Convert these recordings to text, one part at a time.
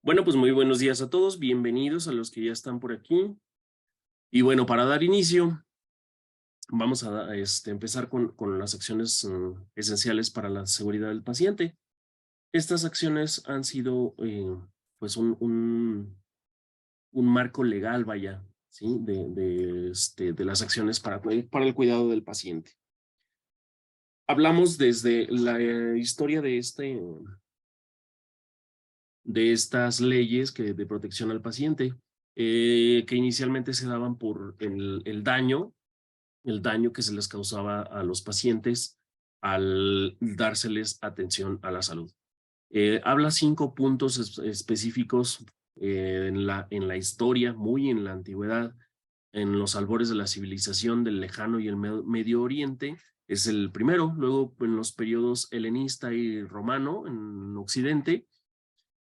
Bueno, pues muy buenos días a todos, bienvenidos a los que ya están por aquí. Y bueno, para dar inicio, vamos a empezar con las acciones esenciales para la seguridad del paciente. Estas acciones han sido pues un marco legal, vaya, ¿sí? De las acciones para el cuidado del paciente. Hablamos desde la historia de estas leyes de protección al paciente, que inicialmente se daban por el daño que se les causaba a los pacientes al dárseles atención a la salud. Habla 5 puntos específicos en la historia, muy en la antigüedad, en los albores de la civilización del lejano y el Medio Oriente, es el primero. Luego en los periodos helenista y romano en Occidente,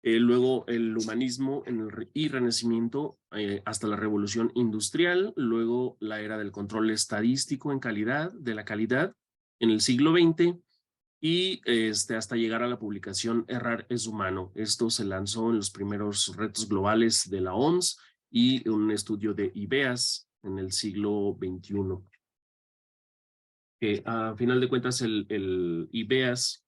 luego el humanismo y renacimiento hasta la revolución industrial, luego la era del control estadístico de la calidad en el siglo XX y hasta llegar a la publicación Errar es humano. Esto se lanzó en los primeros retos globales de la OMS y un estudio de IBEAS en el siglo XXI. A final de cuentas el IBEAS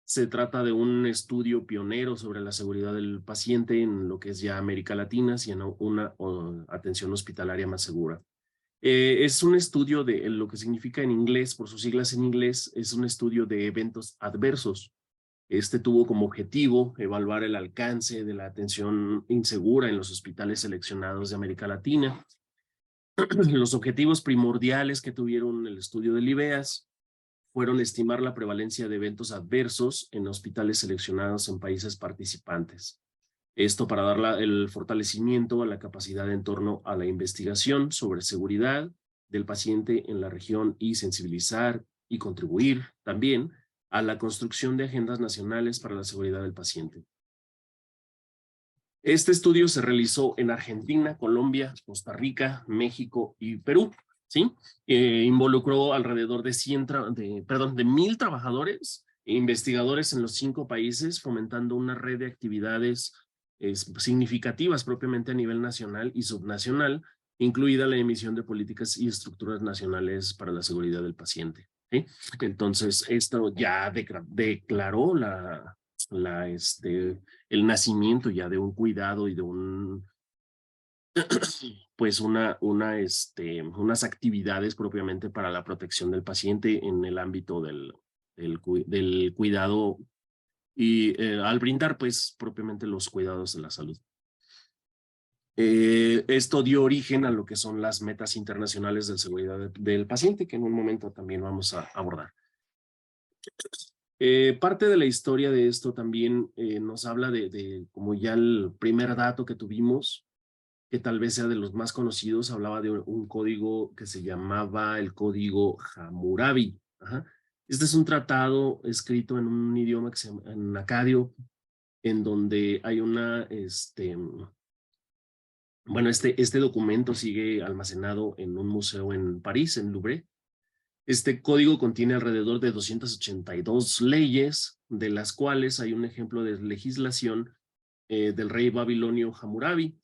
se trata de un estudio pionero sobre la seguridad del paciente en lo que es ya América Latina, sino una atención hospitalaria más segura. Es un estudio de lo que significa en inglés, por sus siglas en inglés, es un estudio de eventos adversos. Este tuvo como objetivo evaluar el alcance de la atención insegura en los hospitales seleccionados de América Latina. Los objetivos primordiales que tuvieron el estudio del IBEAS fueron estimar la prevalencia de eventos adversos en hospitales seleccionados en países participantes. Esto para dar el fortalecimiento a la capacidad en torno a la investigación sobre seguridad del paciente en la región y sensibilizar y contribuir también a la construcción de agendas nacionales para la seguridad del paciente. Este estudio se realizó en Argentina, Colombia, Costa Rica, México y Perú, ¿sí? Involucró alrededor de 1,000 trabajadores e investigadores en los 5 países, fomentando una red de actividades significativas propiamente a nivel nacional y subnacional, incluida la emisión de políticas y estructuras nacionales para la seguridad del paciente, ¿sí? Entonces, esto ya declaró el nacimiento ya de un cuidado y de pues unas actividades propiamente para la protección del paciente en el ámbito del cuidado y al brindar pues propiamente los cuidados de la salud. Esto dio origen a lo que son las metas internacionales de seguridad del paciente, que en un momento también vamos a abordar. Parte de la historia de esto también nos habla como ya el primer dato que tuvimos, que tal vez sea de los más conocidos, hablaba de un código que se llamaba el Código Hammurabi. Ajá. Este es un tratado escrito en un idioma que se llama en acadio, en donde hay este documento sigue almacenado en un museo en París, en Louvre. Este código contiene alrededor de 282 leyes, de las cuales hay un ejemplo de legislación del rey babilonio Hammurabi.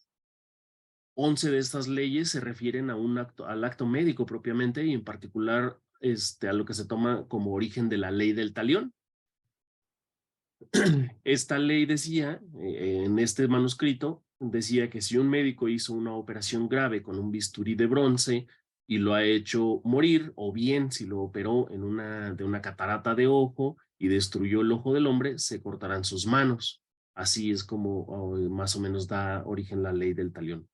11 de estas leyes se refieren al acto médico propiamente y en particular a lo que se toma como origen de la ley del talión. Esta ley decía, en este manuscrito, decía que si un médico hizo una operación grave con un bisturí de bronce y lo ha hecho morir, o bien si lo operó de una catarata de ojo y destruyó el ojo del hombre, se cortarán sus manos. Así es como más o menos da origen la ley del talión.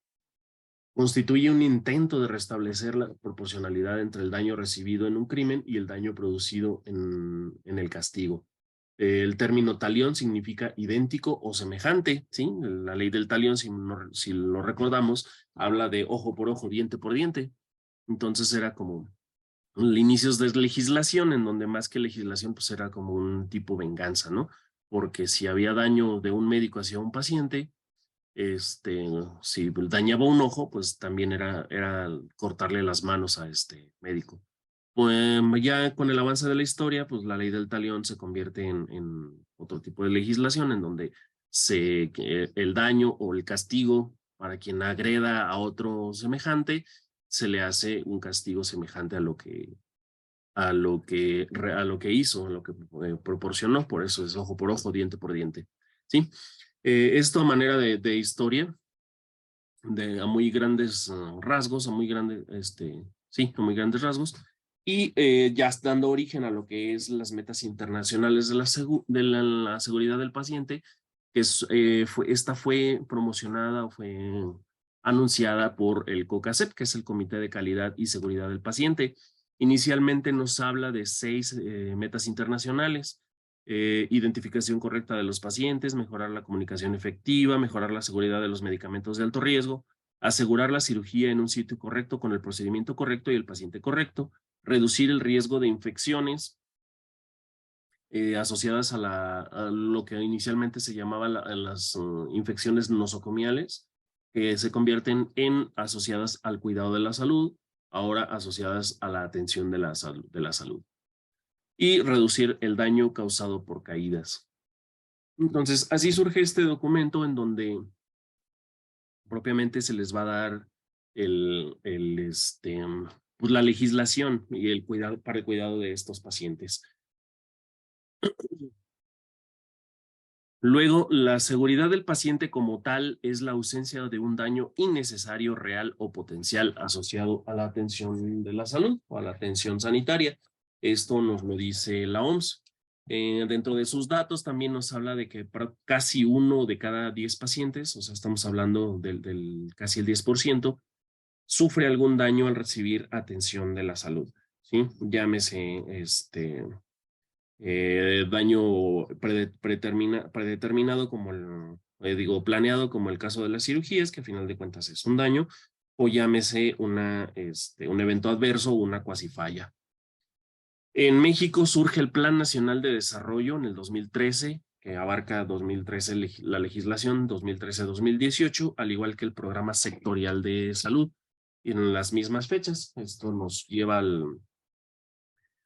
Constituye un intento de restablecer la proporcionalidad entre el daño recibido en un crimen y el daño producido en el castigo. El término talión significa idéntico o semejante, ¿sí? La ley del talión, si lo recordamos, habla de ojo por ojo, diente por diente. Entonces era como inicios de legislación, en donde más que legislación, pues era como un tipo venganza, ¿no? Porque si había daño de un médico hacia un paciente, si dañaba un ojo, pues también era cortarle las manos a este médico. Pues ya con el avance de la historia, pues la ley del talión se convierte en otro tipo de legislación en donde el daño o el castigo para quien agreda a otro semejante, se le hace un castigo semejante a lo que hizo, a lo que proporcionó. Por eso es ojo por ojo, diente por diente. ¿Sí? Esto a manera de historia, a muy grandes rasgos, a muy grandes, a muy grandes rasgos, y ya dando origen a lo que es las metas internacionales de la seguridad del paciente, que esta fue promocionada o fue anunciada por el COCACEP, que es el Comité de Calidad y Seguridad del Paciente. Inicialmente nos habla de 6 metas internacionales: identificación correcta de los pacientes, mejorar la comunicación efectiva, mejorar la seguridad de los medicamentos de alto riesgo, asegurar la cirugía en un sitio correcto con el procedimiento correcto y el paciente correcto, reducir el riesgo de infecciones asociadas a lo que inicialmente se llamaba las infecciones nosocomiales, que se convierten en asociadas al cuidado de la salud, ahora asociadas a la atención de la salud. Y reducir el daño causado por caídas. Entonces, así surge este documento en donde propiamente se les va a dar pues la legislación y el cuidado para el cuidado de estos pacientes. Luego, la seguridad del paciente como tal es la ausencia de un daño innecesario, real o potencial asociado a la atención de la salud o a la atención sanitaria. Esto nos lo dice la OMS. Dentro de sus datos también nos habla de que casi 1 de cada 10 pacientes, o sea, estamos hablando del casi el 10%, sufre algún daño al recibir atención de la salud, ¿sí? Llámese daño predeterminado como planeado como el caso de las cirugías, que a final de cuentas es un daño, o llámese un evento adverso o una cuasifalla. En México surge el Plan Nacional de Desarrollo en el 2013, que abarca 2013 la legislación 2013-2018, al igual que el Programa Sectorial de Salud, en las mismas fechas. Esto nos lleva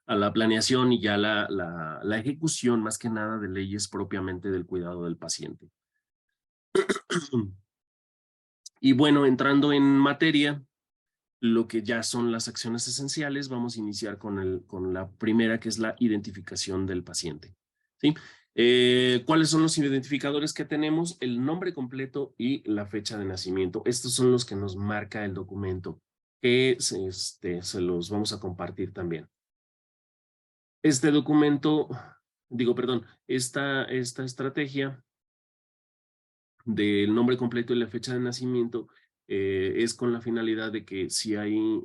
a la planeación y ya la ejecución, más que nada, de leyes propiamente del cuidado del paciente. Y bueno, entrando en materia, lo que ya son las acciones esenciales, vamos a iniciar con la primera, que es la identificación del paciente. ¿Sí? ¿Cuáles son los identificadores que tenemos? El nombre completo y la fecha de nacimiento. Estos son los que nos marca el documento, que se los vamos a compartir también. Este documento, esta estrategia del nombre completo y la fecha de nacimiento es con la finalidad de que si hay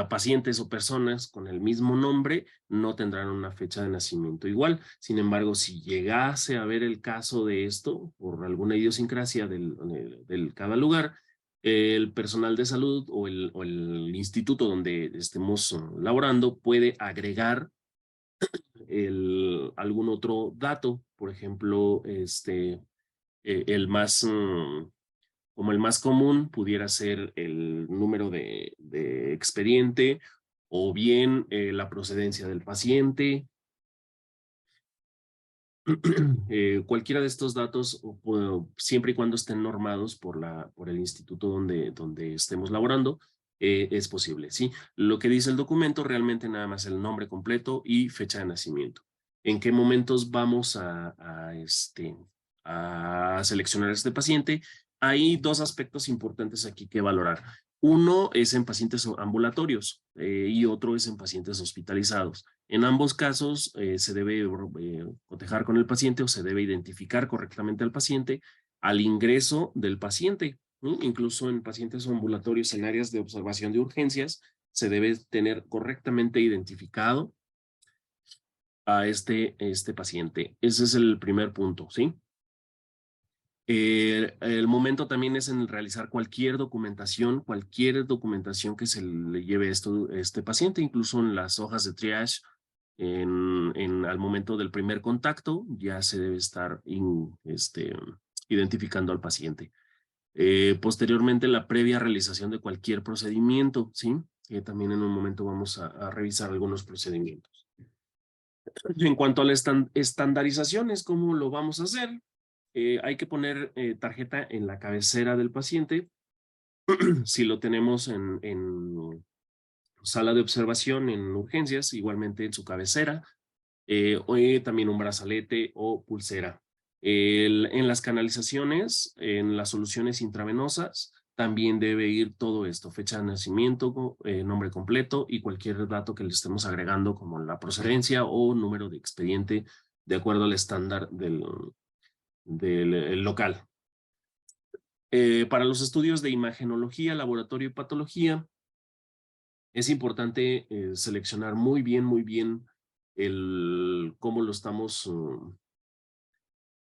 pacientes o personas con el mismo nombre, no tendrán una fecha de nacimiento igual. Sin embargo, si llegase a haber el caso de esto, por alguna idiosincrasia del cada lugar, el personal de salud o el instituto donde estemos laborando puede agregar algún otro dato. Por ejemplo, como el más común pudiera ser el número de expediente, o bien la procedencia del paciente. Cualquiera de estos datos, siempre y cuando estén normados por el instituto donde estemos laborando, es posible, ¿sí? Lo que dice el documento realmente nada más el nombre completo y fecha de nacimiento. ¿En qué momentos vamos a seleccionar a este paciente? Hay 2 aspectos importantes aquí que valorar. Uno es en pacientes ambulatorios y otro es en pacientes hospitalizados. En ambos casos se debe cotejar con el paciente o se debe identificar correctamente al paciente al ingreso del paciente, ¿no? Incluso en pacientes ambulatorios en áreas de observación de urgencias se debe tener correctamente identificado a este paciente. Ese es el primer punto, ¿sí? El momento también es en realizar cualquier documentación que se le lleve este paciente, incluso en las hojas de triage, al momento del primer contacto, ya se debe estar identificando al paciente. Posteriormente, la previa realización de cualquier procedimiento, ¿sí? También en un momento vamos a revisar algunos procedimientos. En cuanto a la estandarización, es cómo lo vamos a hacer. Hay que poner tarjeta en la cabecera del paciente. Si lo tenemos en sala de observación, en urgencias, igualmente en su cabecera, o también un brazalete o pulsera. En las canalizaciones, en las soluciones intravenosas, también debe ir todo esto, fecha de nacimiento, nombre completo y cualquier dato que le estemos agregando como la procedencia o número de expediente de acuerdo al estándar del local. Para los estudios de imagenología, laboratorio y patología, es importante seleccionar muy bien cómo lo estamos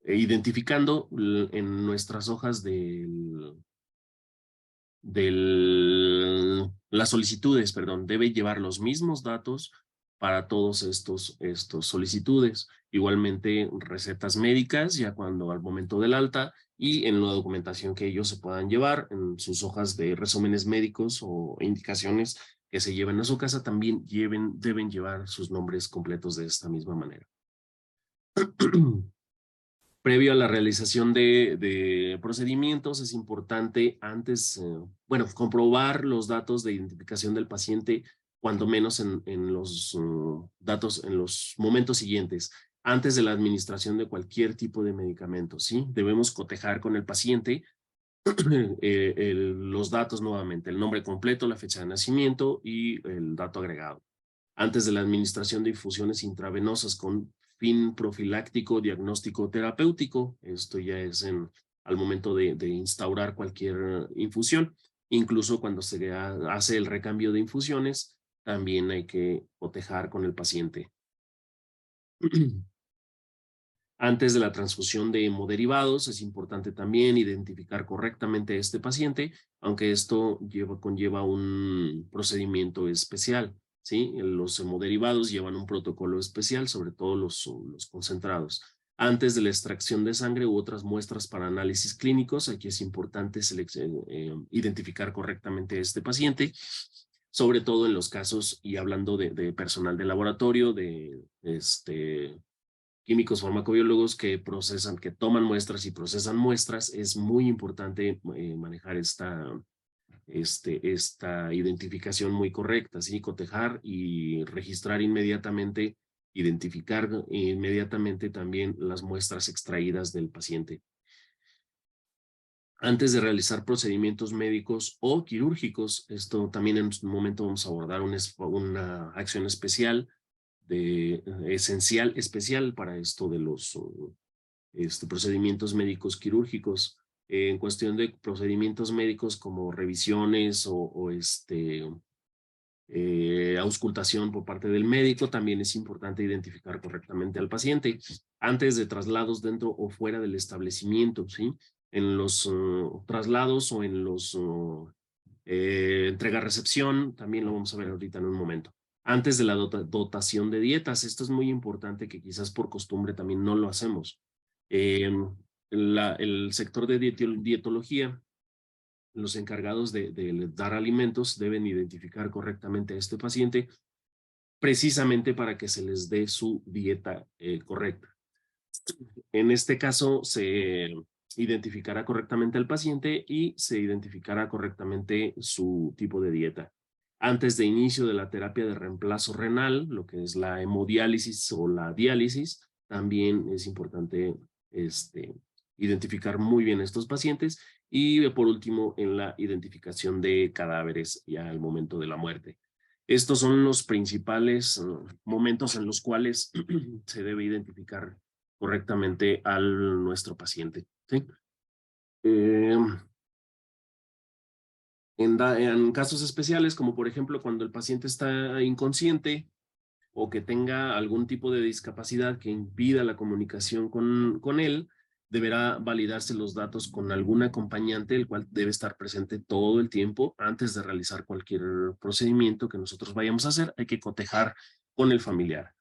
identificando en nuestras hojas las solicitudes, perdón, debe llevar los mismos datos para todos estos solicitudes. Igualmente recetas médicas, ya cuando al momento del alta, y en la documentación que ellos se puedan llevar, en sus hojas de resúmenes médicos o indicaciones que se lleven a su casa, también deben llevar sus nombres completos de esta misma manera. Previo a la realización de procedimientos, es importante antes, bueno, comprobar los datos de identificación del paciente, cuando menos en los datos, en los momentos siguientes, antes de la administración de cualquier tipo de medicamento, ¿sí? Debemos cotejar con el paciente los datos nuevamente, el nombre completo, la fecha de nacimiento y el dato agregado. Antes de la administración de infusiones intravenosas con fin profiláctico, diagnóstico, terapéutico. Esto ya es al momento de instaurar cualquier infusión. Incluso cuando se hace el recambio de infusiones, también hay que cotejar con el paciente. Antes de la transfusión de hemoderivados, es importante también identificar correctamente a este paciente, aunque esto conlleva un procedimiento especial, ¿sí? Los hemoderivados llevan un protocolo especial, sobre todo los concentrados. Antes de la extracción de sangre u otras muestras para análisis clínicos, aquí es importante identificar correctamente a este paciente, sobre todo en los casos, y hablando de personal de laboratorio, de químicos farmacobiólogos que procesan, que toman muestras y procesan muestras, es muy importante manejar esta identificación muy correcta, ¿sí? Cotejar y registrar inmediatamente, identificar inmediatamente también las muestras extraídas del paciente. Antes de realizar procedimientos médicos o quirúrgicos, esto también en un momento vamos a abordar una acción especial especial para esto de los procedimientos médicos quirúrgicos. En cuestión de procedimientos médicos como revisiones o auscultación por parte del médico, también es importante identificar correctamente al paciente antes de traslados dentro o fuera del establecimiento, ¿sí? En los traslados o en los entrega-recepción, también lo vamos a ver ahorita en un momento. Antes de la dotación de dietas, esto es muy importante, que quizás por costumbre también no lo hacemos. El sector de dietología, los encargados de dar alimentos deben identificar correctamente a este paciente, precisamente para que se les dé su dieta correcta. En este caso, se identificará correctamente al paciente y se identificará correctamente su tipo de dieta. Antes de inicio de la terapia de reemplazo renal, lo que es la hemodiálisis o la diálisis, también es importante identificar muy bien a estos pacientes. Y por último, en la identificación de cadáveres ya al momento de la muerte. Estos son los principales momentos en los cuales se debe identificar correctamente a nuestro paciente, ¿sí? Eh, en casos especiales, como por ejemplo cuando el paciente está inconsciente o que tenga algún tipo de discapacidad que impida la comunicación con él, deberá validarse los datos con algún acompañante, el cual debe estar presente todo el tiempo antes de realizar cualquier procedimiento que nosotros vayamos a hacer. Hay que cotejar con el familiar.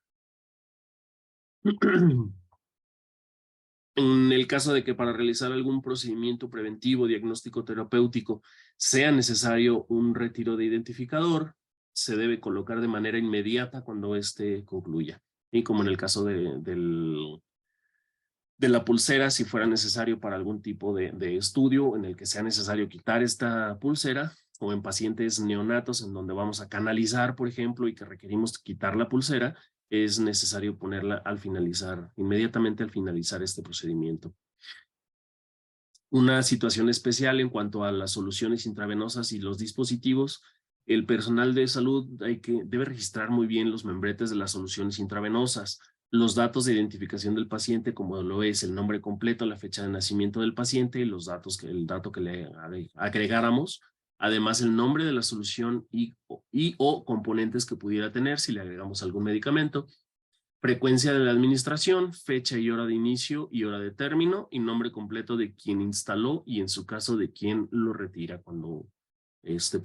En el caso de que para realizar algún procedimiento preventivo, diagnóstico terapéutico, sea necesario un retiro de identificador, se debe colocar de manera inmediata cuando éste concluya. y como en el caso de la pulsera, si fuera necesario para algún tipo de estudio en el que sea necesario quitar esta pulsera, o en pacientes neonatos en donde vamos a canalizar, por ejemplo, y que requerimos quitar la pulsera, es necesario ponerla al finalizar, inmediatamente al finalizar este procedimiento. Una situación especial en cuanto a las soluciones intravenosas y los dispositivos, el personal de salud debe registrar muy bien los membretes de las soluciones intravenosas, los datos de identificación del paciente, como lo es el nombre completo, la fecha de nacimiento del paciente, el dato que le agregáramos, además el nombre de la solución y o componentes que pudiera tener si le agregamos algún medicamento, frecuencia de la administración, fecha y hora de inicio y hora de término y nombre completo de quien instaló y en su caso de quien lo retira cuando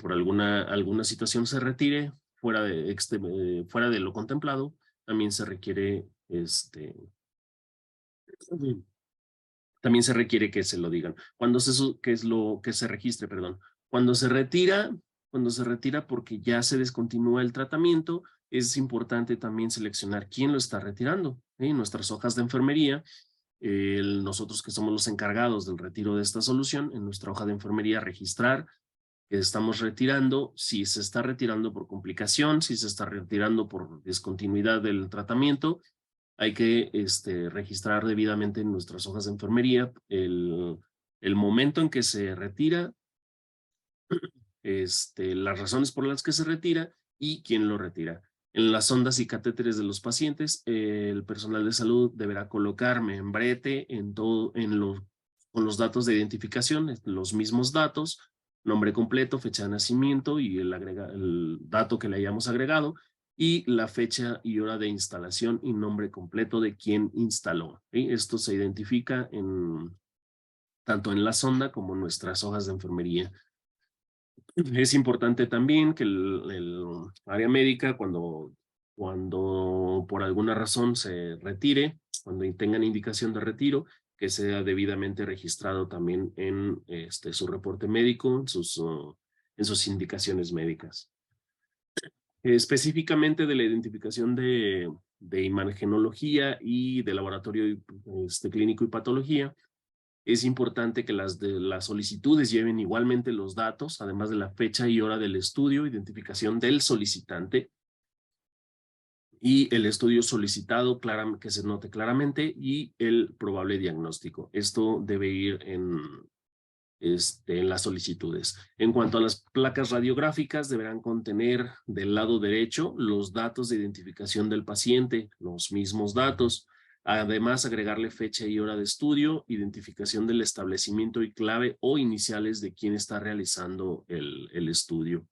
por alguna situación se retire fuera de lo contemplado, también se requiere también se requiere que se lo digan. Que es lo que se registre, perdón. Cuando se retira, cuando se retira porque ya se descontinúa el tratamiento, es importante también seleccionar quién lo está retirando. Nuestras hojas de enfermería, nosotros que somos los encargados del retiro de esta solución, en nuestra hoja de enfermería registrar que estamos retirando, si se está retirando por complicación, si se está retirando por discontinuidad del tratamiento, hay que registrar debidamente en nuestras hojas de enfermería el momento en que se retira, las razones por las que se retira y quién lo retira. En las sondas y catéteres de los pacientes, el personal de salud deberá colocar membrete con los datos de identificación, los mismos datos, nombre completo, fecha de nacimiento y el dato que le hayamos agregado, y la fecha y hora de instalación y nombre completo de quien instaló. ¿Sí? Esto se identifica tanto en la sonda como en nuestras hojas de enfermería. Es importante también que el área médica, cuando por alguna razón se retire, cuando tengan indicación de retiro, que sea debidamente registrado también en su reporte médico, en sus indicaciones médicas. Específicamente de la identificación de imagenología y de laboratorio clínico y patología, es importante que las solicitudes lleven igualmente los datos, además de la fecha y hora del estudio, identificación del solicitante y el estudio solicitado, que se note claramente, y el probable diagnóstico. Esto debe ir en las solicitudes. En cuanto a las placas radiográficas, deberán contener del lado derecho los datos de identificación del paciente, los mismos datos. Además, agregarle fecha y hora de estudio, identificación del establecimiento y clave o iniciales de quien está realizando el estudio.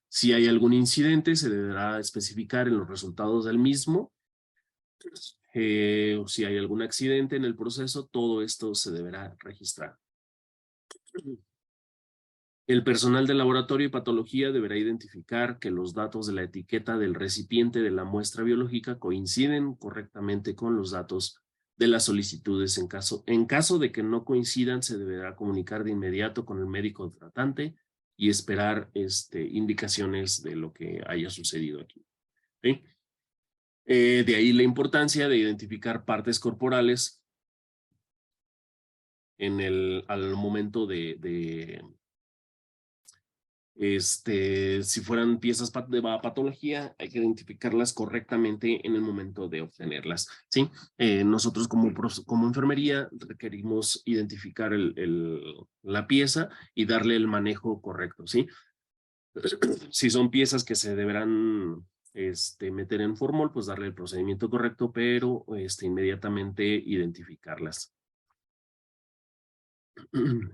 Si hay algún incidente, se deberá especificar en los resultados del mismo. Si hay algún accidente en el proceso, todo esto se deberá registrar. El personal de laboratorio y patología deberá identificar que los datos de la etiqueta del recipiente de la muestra biológica coinciden correctamente con los datos de las solicitudes. En caso de que no coincidan, se deberá comunicar de inmediato con el médico tratante y esperar indicaciones de lo que haya sucedido aquí. ¿Sí? De ahí la importancia de identificar partes corporales al momento si fueran piezas de patología, hay que identificarlas correctamente en el momento de obtenerlas, ¿sí? Nosotros como enfermería requerimos identificar la pieza y darle el manejo correcto, ¿sí? Si son piezas que se deberán meter en formol, pues darle el procedimiento correcto, pero inmediatamente identificarlas.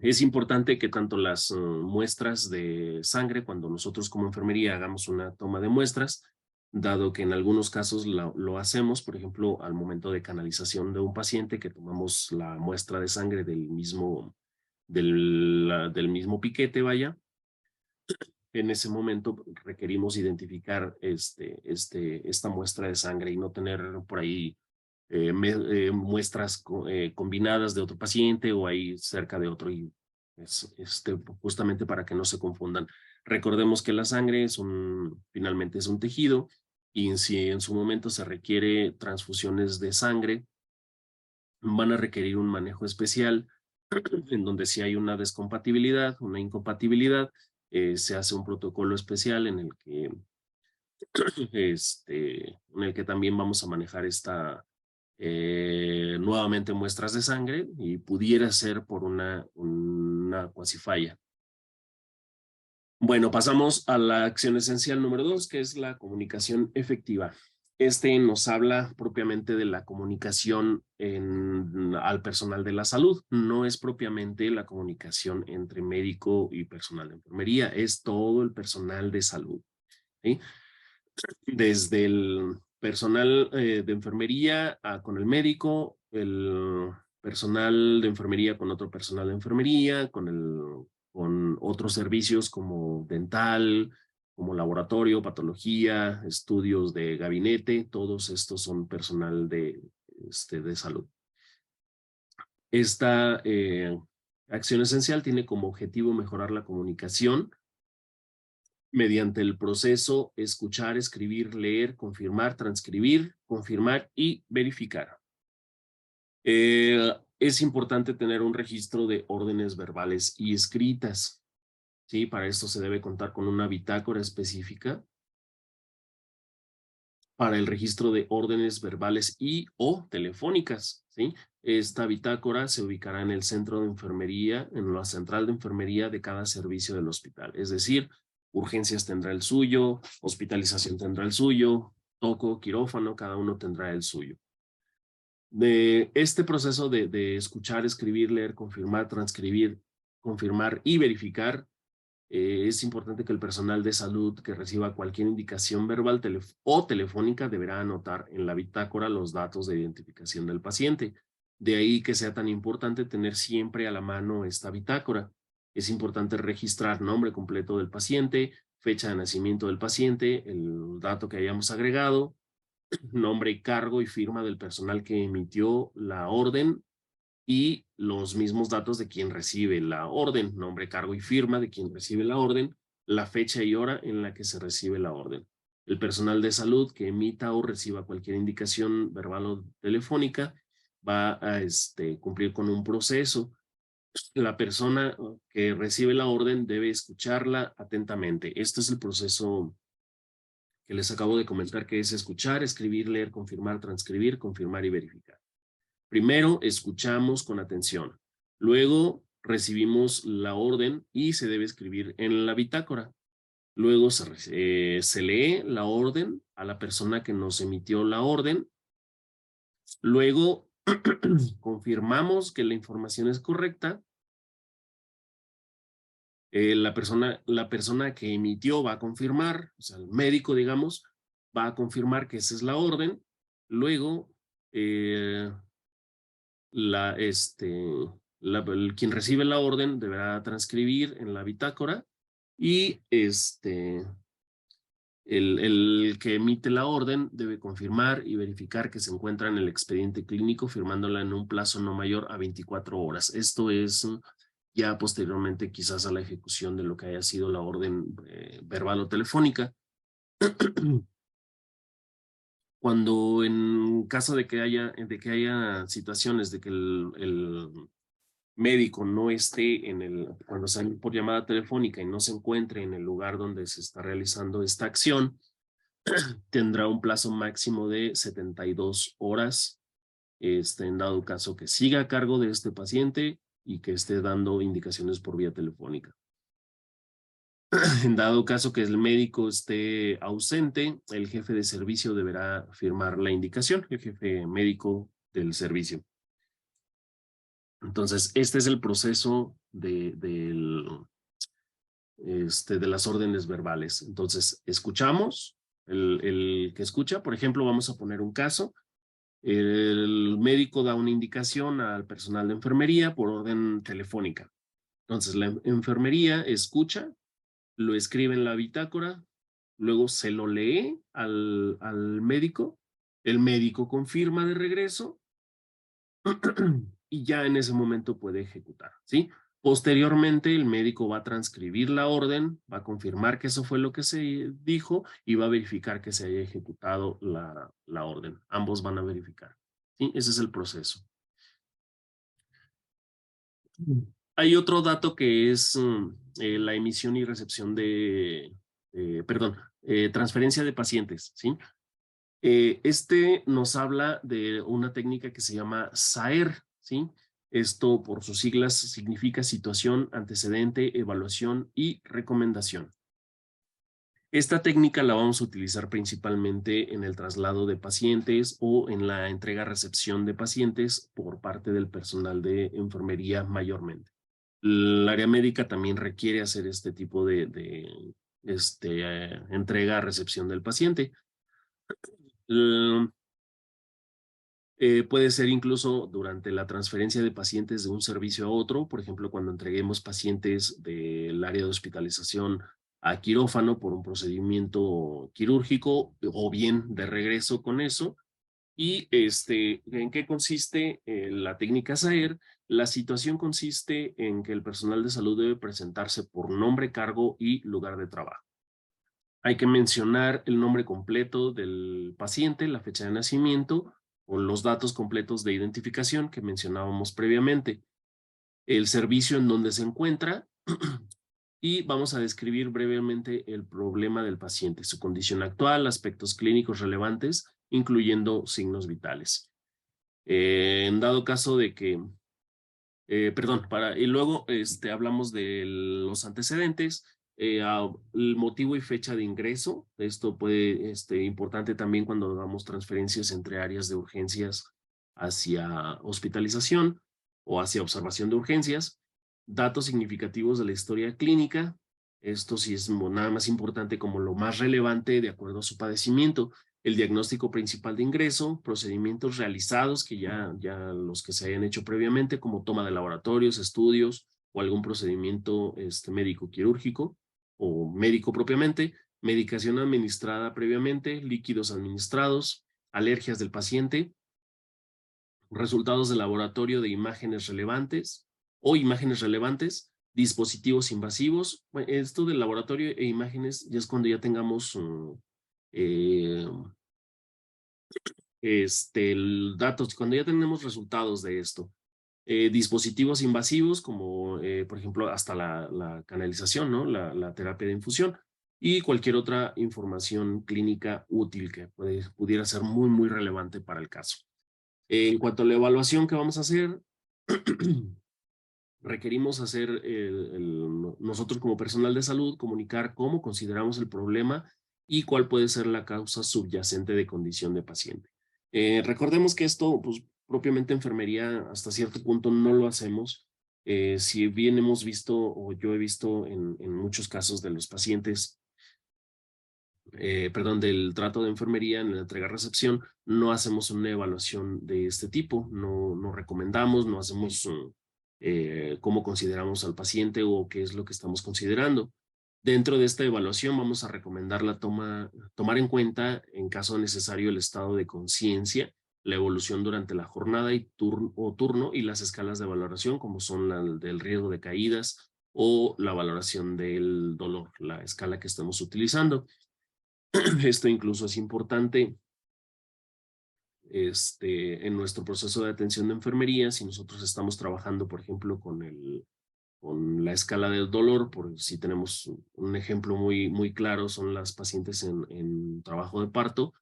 Es importante que tanto las muestras de sangre, cuando nosotros como enfermería hagamos una toma de muestras, dado que en algunos casos lo hacemos, por ejemplo, al momento de canalización de un paciente, que tomamos la muestra de sangre del mismo piquete, vaya, en ese momento requerimos identificar esta muestra de sangre y no tener por ahí muestras combinadas de otro paciente o ahí cerca de otro, y justamente para que no se confundan. Recordemos que la sangre finalmente es un tejido y si en su momento se requiere transfusiones de sangre, van a requerir un manejo especial en donde si hay una descompatibilidad, una incompatibilidad, se hace un protocolo especial en el que también vamos a manejar nuevamente muestras de sangre y pudiera ser por una cuasifalla. Bueno, pasamos a la acción esencial número 2, que es la comunicación efectiva. Este nos habla propiamente de la comunicación al personal de la salud. No es propiamente la comunicación entre médico y personal de enfermería, es todo el personal de salud, ¿sí? Desde el personal de enfermería con el médico, el personal de enfermería con otro personal de enfermería, con otros servicios como dental, como laboratorio, patología, estudios de gabinete, todos estos son personal de salud. Esta acción esencial tiene como objetivo mejorar la comunicación mediante el proceso escuchar, escribir, leer, confirmar, transcribir, confirmar y verificar. Es importante tener un registro de órdenes verbales y escritas. ¿Sí? Para esto se debe contar con una bitácora específica para el registro de órdenes verbales y o telefónicas. ¿Sí? Esta bitácora se ubicará en el centro de enfermería, en la central de enfermería de cada servicio del hospital. Es decir, urgencias tendrá el suyo, hospitalización tendrá el suyo, toco, quirófano, cada uno tendrá el suyo. De este proceso de escuchar, escribir, leer, confirmar, transcribir, confirmar y verificar, es importante que el personal de salud que reciba cualquier indicación verbal o telefónica deberá anotar en la bitácora los datos de identificación del paciente. De ahí que sea tan importante tener siempre a la mano esta bitácora. Es importante registrar nombre completo del paciente, fecha de nacimiento del paciente, el dato que hayamos agregado, nombre, cargo y firma del personal que emitió la orden y los mismos datos de quien recibe la orden, nombre, cargo y firma de quien recibe la orden, la fecha y hora en la que se recibe la orden. El personal de salud que emita o reciba cualquier indicación verbal o telefónica va a cumplir con un proceso. La persona que recibe la orden debe escucharla atentamente. Este es el proceso que les acabo de comentar, que es escuchar, escribir, leer, confirmar, transcribir, confirmar y verificar. Primero, escuchamos con atención. Luego, recibimos la orden y se debe escribir en la bitácora. Luego se lee la orden a la persona que nos emitió la orden. Luego, confirmamos que la información es correcta. La persona que emitió va a confirmar, o sea, el médico, digamos, va a confirmar que esa es la orden. Luego, eh, la, este, quien recibe la orden deberá transcribir en la bitácora y el que emite la orden debe confirmar y verificar que se encuentra en el expediente clínico, firmándola en un plazo no mayor a 24 horas. Esto es ya posteriormente quizás a la ejecución de lo que haya sido la orden verbal o telefónica. Cuando en caso de que haya situaciones de que el médico no esté cuando sale por llamada telefónica y no se encuentre en el lugar donde se está realizando esta acción, tendrá un plazo máximo de 72 horas, en dado caso que siga a cargo de este paciente y que esté dando indicaciones por vía telefónica. En dado caso que el médico esté ausente, el jefe de servicio deberá firmar la indicación, el jefe médico del servicio. Entonces, este es el proceso de las órdenes verbales. Entonces, escuchamos, el que escucha, por ejemplo, vamos a poner un caso. El médico da una indicación al personal de enfermería por orden telefónica. Entonces, la enfermería escucha, lo escribe en la bitácora, luego se lo lee al médico, el médico confirma de regreso y ya en ese momento puede ejecutar, ¿sí? Posteriormente, el médico va a transcribir la orden, va a confirmar que eso fue lo que se dijo y va a verificar que se haya ejecutado la orden. Ambos van a verificar. ¿Sí? Ese es el proceso. Hay otro dato que es la emisión y recepción transferencia de pacientes, ¿sí? Este nos habla de una técnica que se llama SAER, ¿sí? Esto por sus siglas significa situación, antecedente, evaluación y recomendación. Esta técnica la vamos a utilizar principalmente en el traslado de pacientes o en la entrega-recepción de pacientes por parte del personal de enfermería mayormente. El área médica también requiere hacer este tipo de entrega-recepción del paciente. Puede ser incluso durante la transferencia de pacientes de un servicio a otro, por ejemplo, cuando entreguemos pacientes del área de hospitalización a quirófano por un procedimiento quirúrgico o bien de regreso con eso. ¿Y en qué consiste la técnica SAER? La situación consiste en que el personal de salud debe presentarse por nombre, cargo y lugar de trabajo. Hay que mencionar el nombre completo del paciente, la fecha de nacimiento o los datos completos de identificación que mencionábamos previamente, el servicio en donde se encuentra y vamos a describir brevemente el problema del paciente, su condición actual, aspectos clínicos relevantes, incluyendo signos vitales. En dado caso de que, y luego hablamos de los antecedentes, el motivo y fecha de ingreso. Esto puede, importante también cuando hagamos transferencias entre áreas de urgencias hacia hospitalización o hacia observación de urgencias. Datos significativos de la historia clínica. Esto sí es nada más importante como lo más relevante de acuerdo a su padecimiento. El diagnóstico principal de ingreso, procedimientos realizados que ya los que se hayan hecho previamente, como toma de laboratorios, estudios o algún procedimiento médico quirúrgico o médico propiamente, medicación administrada previamente, líquidos administrados, alergias del paciente, resultados de laboratorio de imágenes relevantes o imágenes relevantes, dispositivos invasivos. Bueno, esto del laboratorio e imágenes ya es cuando ya tengamos eh, datos, cuando ya tenemos resultados de esto. Dispositivos invasivos como, por ejemplo, hasta la canalización, ¿no? La terapia de infusión y cualquier otra información clínica útil que pudiera ser muy, muy relevante para el caso. En cuanto a la evaluación que vamos a hacer, requerimos hacer nosotros como personal de salud, comunicar cómo consideramos el problema y cuál puede ser la causa subyacente de condición de paciente. Recordemos que esto, pues propiamente enfermería, hasta cierto punto no lo hacemos. Si bien hemos visto, o yo he visto en muchos casos de los pacientes, del trato de enfermería en la entrega-recepción, no hacemos una evaluación de este tipo, no recomendamos, no hacemos cómo consideramos al paciente o qué es lo que estamos considerando. Dentro de esta evaluación vamos a recomendar tomar en cuenta, en caso necesario, el estado de conciencia, la evolución durante la jornada y turno y las escalas de valoración, como son la del riesgo de caídas o la valoración del dolor, la escala que estamos utilizando. Esto incluso es importante en nuestro proceso de atención de enfermería. Si nosotros estamos trabajando, por ejemplo, con la escala del dolor, por si tenemos un ejemplo muy, muy claro, son las pacientes en trabajo de parto,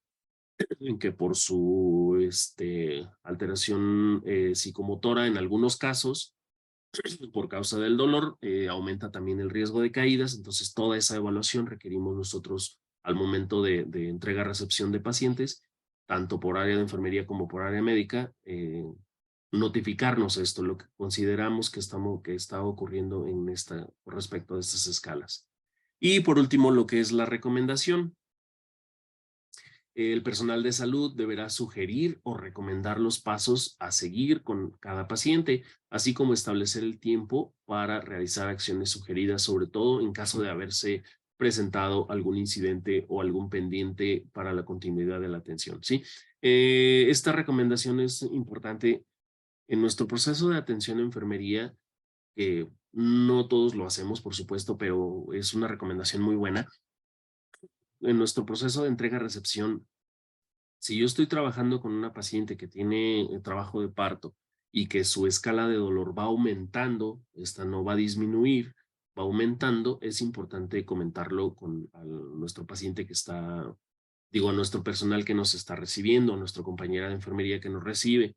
en que por su alteración psicomotora en algunos casos, por causa del dolor, aumenta también el riesgo de caídas. Entonces, toda esa evaluación requerimos nosotros al momento de entrega-recepción de pacientes, tanto por área de enfermería como por área médica, notificarnos esto, lo que consideramos que está ocurriendo respecto a estas escalas. Y por último, lo que es la recomendación. El personal de salud deberá sugerir o recomendar los pasos a seguir con cada paciente, así como establecer el tiempo para realizar acciones sugeridas, sobre todo en caso de haberse presentado algún incidente o algún pendiente para la continuidad de la atención. ¿Sí? Esta recomendación es importante en nuestro proceso de atención a enfermería. No todos lo hacemos, por supuesto, pero es una recomendación muy buena. En nuestro proceso de entrega-recepción, si yo estoy trabajando con una paciente que tiene trabajo de parto y que su escala de dolor va aumentando, esta no va a disminuir, va aumentando, es importante comentarlo con nuestro paciente que está, digo, a nuestro personal que nos está recibiendo, a nuestra compañera de enfermería que nos recibe.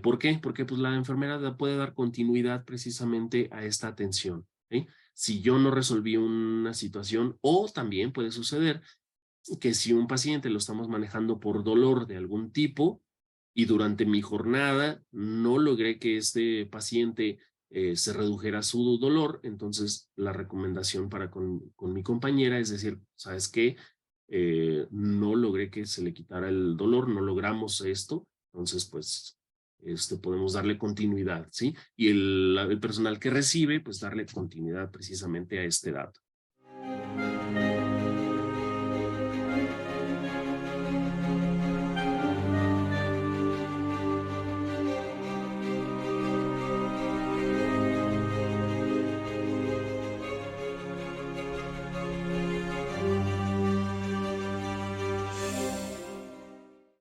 ¿Por qué? Porque pues la enfermera puede dar continuidad precisamente a esta atención. ¿Sí? Si yo no resolví una situación, o también puede suceder que si un paciente lo estamos manejando por dolor de algún tipo y durante mi jornada no logré que este paciente se redujera su dolor, entonces la recomendación para con mi compañera es decir, ¿sabes qué? No logré que se le quitara el dolor, no logramos esto, entonces pues podemos darle continuidad, ¿sí? Y el personal que recibe, pues darle continuidad precisamente a este dato.